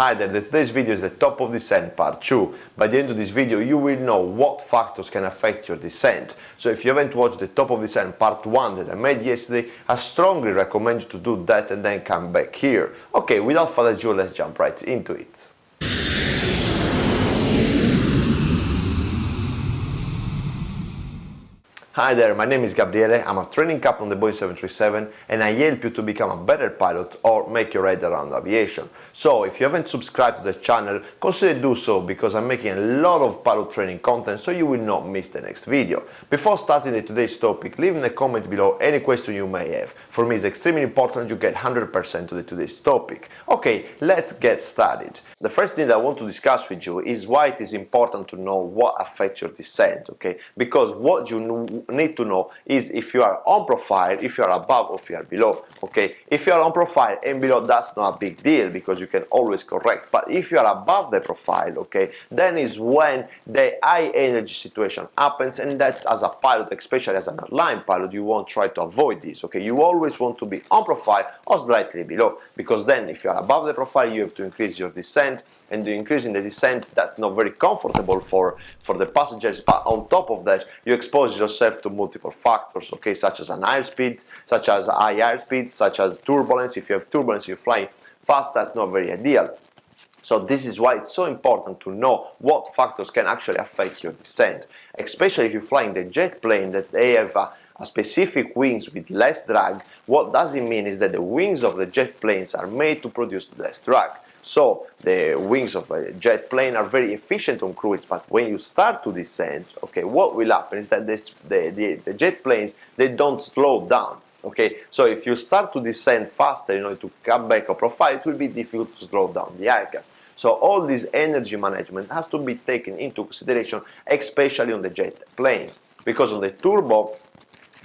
Hi there, today's video is the top of descent part 2. By the end of this video you will know what factors can affect your descent. So if you haven't watched the top of descent part 1 that I made yesterday, I strongly recommend you to do that and then come back here. Okay, without further ado, let's jump right into it. Hi there, my name is Gabriele, I'm a training captain on the Boeing 737 and I help you to become a better pilot or make your head around aviation. So if you haven't subscribed to the channel, consider do so because I'm making a lot of pilot training content so you will not miss the next video. Before starting today's topic, leave in the comment below any question you may have. For me it's extremely important you get 100% to today's topic. Okay, let's get started. The first thing that I want to discuss with you is why it is important to know what affects your descent, okay? Because what you need to know is if you are on profile, if you are above or if you are below, okay? If you are on profile and below, that's not a big deal because you can always correct. But if you are above the profile, okay, then is when the high energy situation happens, and that as a pilot, especially as an airline pilot, you won't try to avoid this, okay? You always want to be on profile or slightly below, because then if you are above the profile, you have to increase your descent, and the increase in the descent that's not very comfortable for the passengers, but on top of that you expose yourself to multiple factors, okay, such as an airspeed, such as high airspeed, such as turbulence. If you have turbulence, you're flying fast, that's not very ideal. So this is why it's so important to know what factors can actually affect your descent, especially if you're flying the jet plane that they have a specific wings with less drag. What does it mean is that the wings of the jet planes are made to produce less drag. So the wings of a jet plane are very efficient on cruise, but when you start to descend, okay, what will happen is that the jet planes, they don't slow down, okay? So if you start to descend faster in order to come back a profile, it will be difficult to slow down the aircraft. So all this energy management has to be taken into consideration, especially on the jet planes, because on the turbo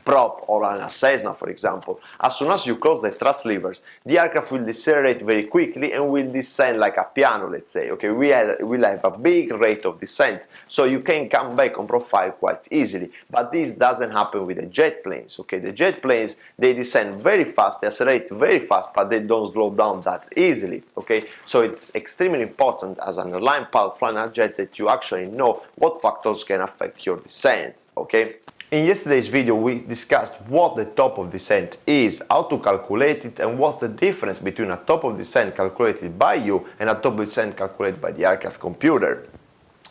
prop or on a Cessna, for example, as soon as you close the thrust levers, the aircraft will decelerate very quickly and will descend like a piano, let's say, okay? We'll have a big rate of descent, so you can come back on profile quite easily, but this doesn't happen with the jet planes, okay? The jet planes, they descend very fast, they accelerate very fast, but they don't slow down that easily, okay? So it's extremely important as an airline pilot flying a jet that you actually know what factors can affect your descent, okay? In yesterday's video we discussed what the top of descent is, how to calculate it, and what's the difference between a top of descent calculated by you and a top of descent calculated by the aircraft computer.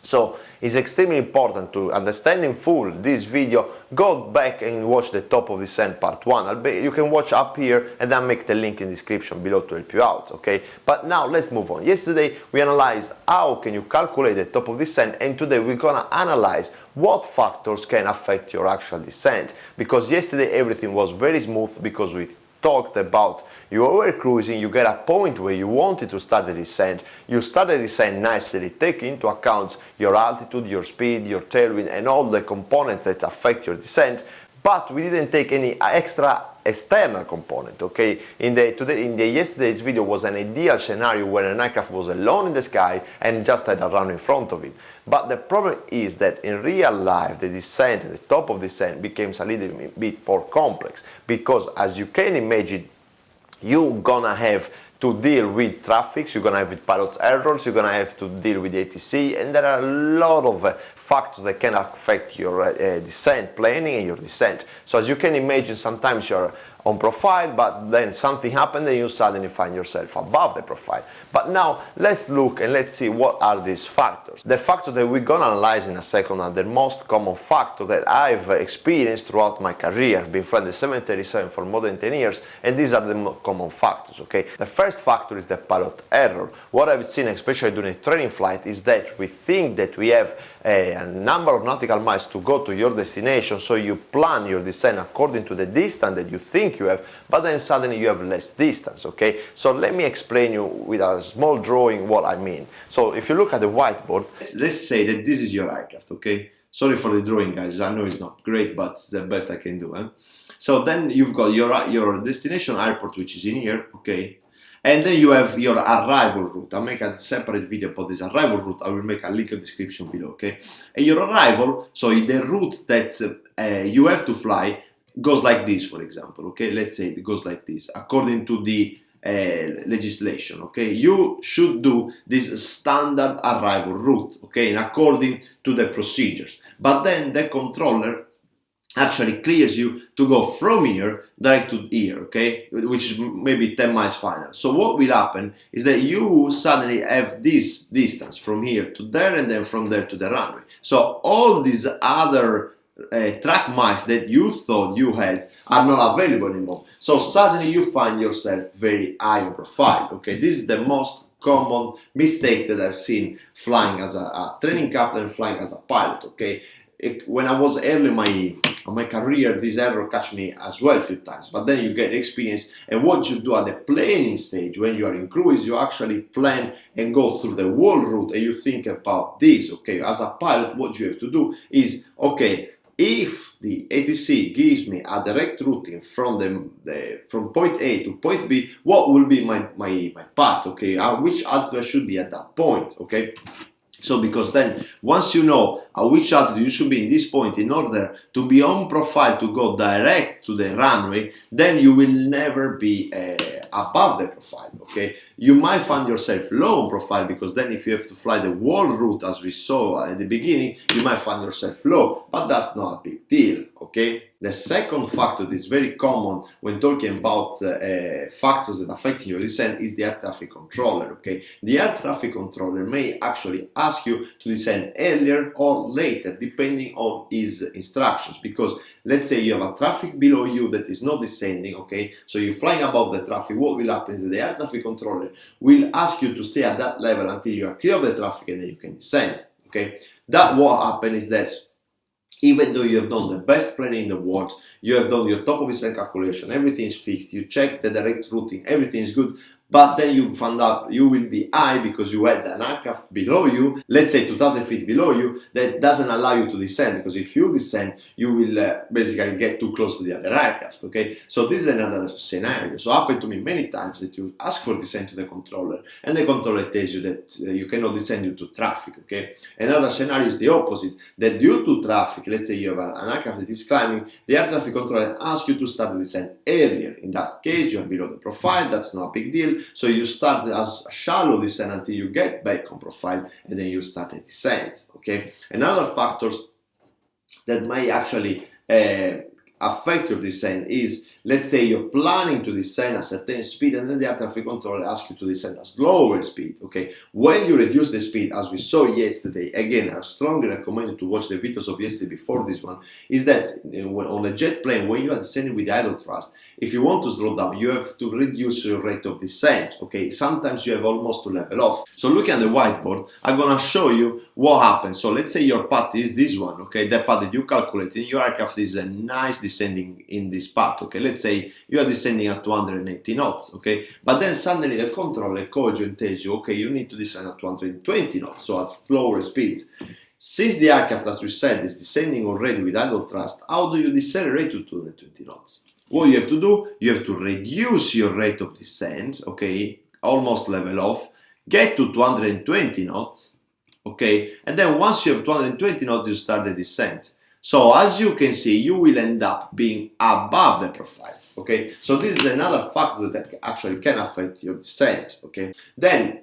So it's extremely important to understand in full this video. Go back and watch the top of descent part 1. You can watch up here and then make the link in the description below to help you out, okay? But now let's move on. Yesterday we analyzed how can you calculate the top of descent, and today we're gonna analyze what factors can affect your actual descent, because yesterday everything was very smooth because we talked about you were cruising, you get a point where you wanted to start the descent, you start the descent nicely, take into account your altitude, your speed, your tailwind and all the components that affect your descent, but we didn't take any extra external component, okay? In yesterday's video was an ideal scenario where an aircraft was alone in the sky and just had a run in front of it. But the problem is that in real life the descent and the top of descent becomes a little bit more complex, because as you can imagine, you're gonna have to deal with traffic, you're gonna have with pilot errors, you're gonna have to deal with ATC, and there are a lot of factors that can affect your descent planning and your descent. So as you can imagine, sometimes you're on profile, but then something happened and you suddenly find yourself above the profile. But now let's look and let's see what are these factors. The factors that we're gonna analyze in a second are the most common factor that I've experienced throughout my career. I've been flying the 737 for more than 10 years, and these are the most common factors, okay? The first factor is the pilot error. What I've seen, especially during a training flight, is that we think that we have a number of nautical miles to go to your destination, so you plan your descent according to the distance that you think you have, but then suddenly you have less distance, okay? So let me explain you with a small drawing what I mean. So if you look at the whiteboard, let's say that this is your aircraft, okay? Sorry for the drawing, guys, I know it's not great, but it's the best I can do, eh? So then you've got your destination airport, which is in here, okay? And then you have your arrival route. I'll make a separate video about this arrival route. I will make a link in the description below, okay? And your arrival, so the route that you have to fly goes like this, for example, okay? Let's say it goes like this, according to the legislation, okay? You should do this standard arrival route, okay, and according to the procedures. But then the controller actually clears you to go from here direct to here, okay, which is maybe 10 miles final. So what will happen is that you suddenly have this distance from here to there and then from there to the runway. So all these other track miles that you thought you had are not available anymore. So suddenly you find yourself very high in profile, okay. This is the most common mistake that I've seen flying as a training captain, flying as a pilot, okay. When I was early in my career, this error catch me as well a few times, but then you get experience, and what you do at the planning stage when you are in cruise, you actually plan and go through the whole route and you think about this, okay. As a pilot, what you have to do is, okay, if the ATC gives me a direct routing from from point A to point B, what will be my path, okay, which altitude I should be at that point, okay. So because then once you know at which altitude you should be in this point in order to be on profile to go direct to the runway, then you will never be above the profile, okay. You might find yourself low on profile because then if you have to fly the whole route as we saw at the beginning, you might find yourself low, but that's not a big deal, okay. The second factor that is very common when talking about factors that affect your descent is the air traffic controller, okay. The air traffic controller may actually ask you to descend earlier or later depending on his instructions, because let's say you have a traffic below you that is not descending, okay, so you're flying above the traffic. What will happen is that the air traffic controller will ask you to stay at that level until you are clear of the traffic and then you can descend, okay. That what happens is that even though you have done the best planning in the world, you have done your top of descent calculation, everything is fixed, you check the direct routing, everything is good, but then you found out you will be high because you had an aircraft below you, let's say 2,000 feet below you, that doesn't allow you to descend, because if you descend, you will basically get too close to the other aircraft, okay? So this is another scenario. So happened to me many times that you ask for descent to the controller, and the controller tells you that you cannot descend due to traffic, okay? Another scenario is the opposite, that due to traffic, let's say you have an aircraft that is climbing, the air traffic controller asks you to start the descent earlier. In that case, you are below the profile, that's not a big deal. So you start as a shallow descent until you get back on profile, and then you start a descent, okay? Another factors that may actually affect your descent is, let's say you're planning to descend a certain speed and then the air traffic controller asks you to descend a slower speed, okay? When you reduce the speed, as we saw yesterday, again, I strongly recommend you to watch the videos of yesterday before this one, is that on a jet plane, when you are descending with idle thrust, if you want to slow down, you have to reduce your rate of descent, okay? Sometimes you have almost to level off. So looking at the whiteboard, I'm gonna show you what happens. So let's say your path is this one, okay? The path that you calculated, your aircraft is a nice descending in this path, okay? Let's say you are descending at 280 knots, okay? But then suddenly the controller calls you and tells you, okay, you need to descend at 220 knots, so at slower speeds. Since the aircraft, as we said, is descending already with idle thrust, how do you decelerate to 220 knots? What you have to do, you have to reduce your rate of descent, okay, almost level off, get to 220 knots, okay, and then once you have 220 knots, you start the descent. So as you can see, you will end up being above the profile, okay. So this is another factor that actually can affect your descent, okay. Then,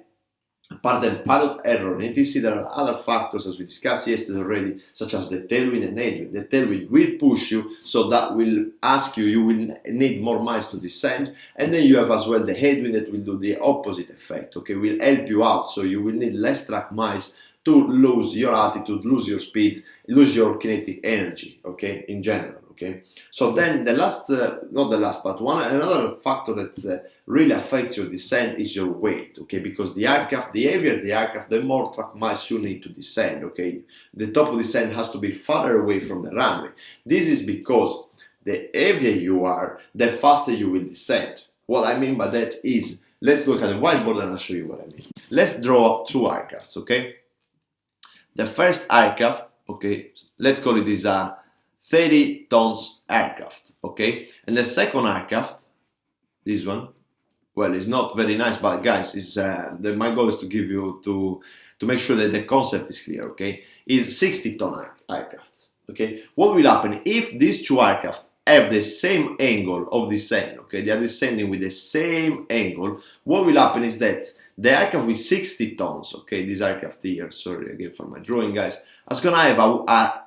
apart from pilot error and ATC, there are other factors, as we discussed yesterday already, such as the tailwind and headwind. The tailwind will push you, so that will ask you, you will need more miles to descend, and then you have as well the headwind that will do the opposite effect, okay, will help you out, so you will need less track miles to lose your altitude, lose your speed, lose your kinetic energy, okay, in general, okay. So then the last, not the last, but another factor that really affects your descent is your weight, okay, because the aircraft, the heavier the aircraft, the more track miles you need to descend, okay. The top of the descent has to be farther away from the runway. This is because the heavier you are, the faster you will descend. What I mean by that is, let's look at the whiteboard and I'll show you what I mean. Let's draw up two aircrafts, okay. The first aircraft, okay, let's call it this 30 tons aircraft, okay, and the second aircraft, this one, well, it's not very nice, but guys, it's my goal is to give you to make sure that the concept is clear, okay, is 60-ton aircraft, okay. What will happen if these two aircraft have the same angle of descent, okay, they are descending with the same angle, what will happen is that the aircraft with 60 tons, okay, this aircraft here, sorry again for my drawing guys, is gonna have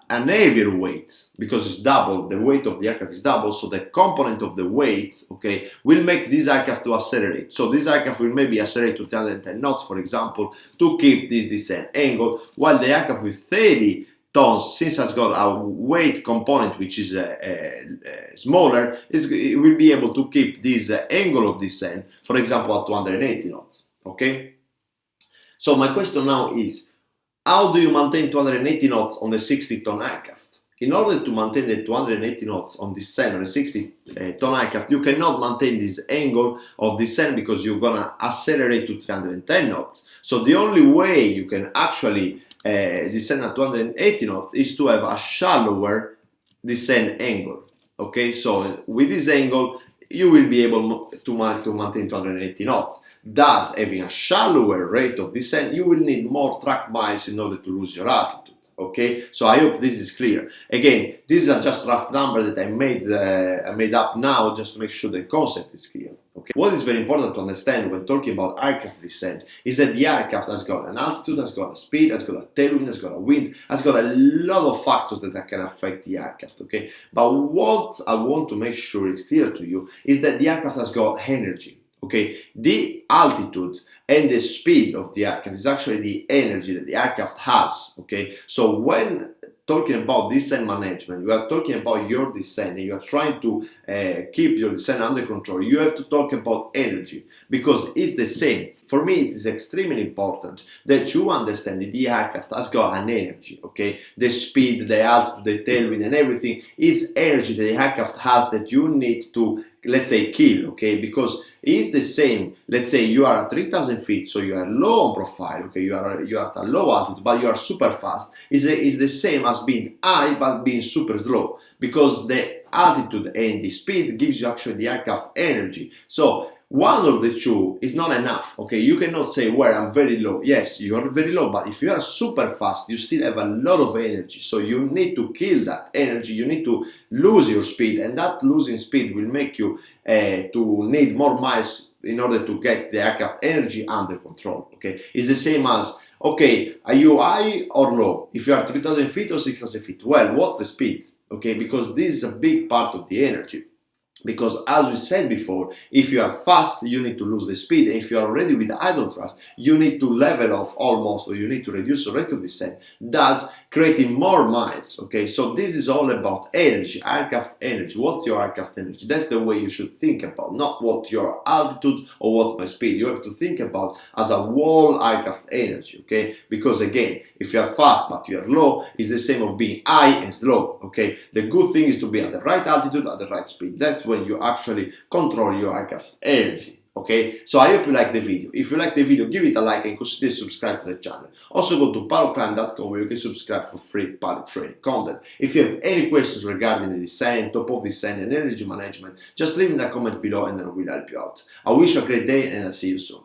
an heavier weight because it's double, the weight of the aircraft is double, so the component of the weight, okay, will make this aircraft to accelerate. So this aircraft will maybe accelerate to 310 knots, for example, to keep this descent angle, while the aircraft with 30 tons, since it's got a weight component which is smaller, it will be able to keep this angle of descent, for example, at 280 knots, okay? So my question now is, how do you maintain 280 knots on the 60-ton aircraft? In order to maintain the 280 knots on descent on a 60-ton aircraft, you cannot maintain this angle of descent because you're gonna accelerate to 310 knots. So the only way you can actually descend at 280 knots is to have a shallower descent angle. Okay, so with this angle, you will be able to maintain 280 knots. Thus, having a shallower rate of descent, you will need more track miles in order to lose your altitude. Okay, so I hope this is clear. Again, these are just rough numbers that I made up now just to make sure the concept is clear. Okay, what is very important to understand when talking about aircraft descent is that the aircraft has got an altitude, has got a speed, has got a tailwind, has got a wind, has got a lot of factors that can affect the aircraft. Okay, but what I want to make sure is clear to you is that the aircraft has got energy. Okay, the altitude and the speed of the aircraft is actually the energy that the aircraft has. Okay, so when talking about descent management, we are talking about your descent and you are trying to keep your descent under control, you have to talk about energy because it's the same. For me, it is extremely important that you understand that the aircraft has got an energy, okay? The speed, the altitude, the tailwind and everything is energy that the aircraft has that you need to, let's say, kill, okay? Because it's the same, let's say you are at 3,000 feet, so you are low on profile, okay? You are at a low altitude, but you are super fast. Is the same as being high, but being super slow, because the altitude and the speed gives you actually the aircraft energy. So one of the two is not enough, okay? You cannot say, well, I'm very low. Yes, you are very low, but if you are super fast, you still have a lot of energy. So you need to kill that energy. You need to lose your speed, and that losing speed will make you to need more miles in order to get the aircraft energy under control, okay? It's the same as, okay, are you high or low? If you are 3,000 feet or 6,000 feet, well, what's the speed? Okay, because this is a big part of the energy. Because as we said before, if you are fast, you need to lose the speed. And if you are already with idle thrust, you need to level off almost, or you need to reduce the rate of descent, thus creating more miles. Okay, so this is all about energy, aircraft energy. What's your aircraft energy? That's the way you should think about, not what your altitude or what's my speed. You have to think about as a whole aircraft energy, okay? Because again, if you are fast but you are low, it's the same of being high and slow, okay? The good thing is to be at the right altitude, at the right speed. That's when you actually control your aircraft energy. Okay, so I hope you like the video. If you like the video, give it a like and consider subscribe to the channel. Also go to PILOTCLIMB.com where you can subscribe for free pilot training content. If you have any questions regarding the descent, top of descent and energy management, just leave in the comment below and then I will help you out. I wish you a great day and I'll see you soon.